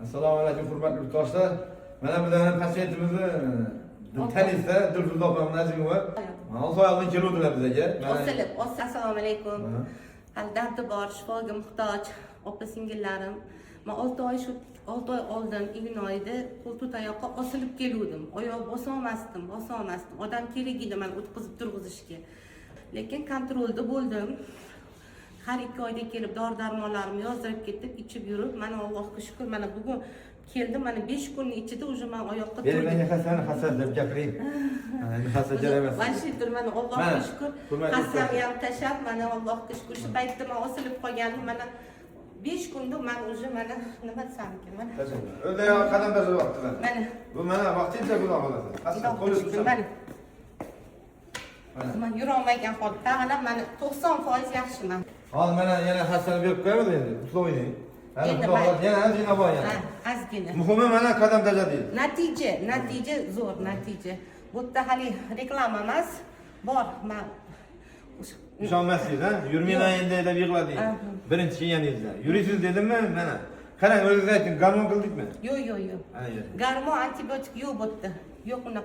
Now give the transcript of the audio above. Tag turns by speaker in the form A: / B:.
A: Assalomu alaykum hurmatli yurtdoshlar. Mana bizning pasiyentimizni taniysiz, Dilfuza opam Nazimova. Mana soyaldan keluvdilar bizaga.
B: Osilib, assalomu alaykum. Hali dardi bor, shifoga muhtoj opa-singillarim. Men 6 oy oldin iyun oyida qo'l oyoqqa osilib keluvdim. Oyoq bosolmasdim. Odam kerak edi men o'tkazib turg'izishga. Lekin kontrolda bo'ldim. Har 2 oyda kelib dori-darmonlarimni yozdirib ketib, ichib yurib, mana Allohga shukr, mana bugun keldim, mana 5 kunning ichida уже men oyoqqa turdim.
A: Bergan hasad deb gapiring. Endi hasad emas.
B: Vashington mana Allohga shukr. Qasamni ham tashab, mana Allohga shukr. Shu paytda men osilib qolganim, mana 5 kunda men уже mana nima desam ekan, mana.
A: O'zda qadam tashyaptilar.
B: Mana.
A: Bu mana vaqtincha bunaqa bo'ladi. Hasad qo'lib
B: mana. Men yura olmagan holatda, mana 90% yaxshiman.
A: Hozir mana yana hasad berib qo'yamiz endi. Usloving. Yana ozgina bor yana.
B: Ozgina.
A: Muhimi mana qadam tashadi.
B: Natija zo'r, natija. Bu yerda hali reklama emas, bor. Men
A: ishonmassiz, ha? Yurmayman endi deb yig'ladingiz. Birinchi kelganingizda. Yurisiz dedimmi? Mana. Qarang, o'zingiz ayting, garmon qildikmi?
B: Yo'q. Garmon antibiotik yo'q bu yerda. Yo'q unaqa.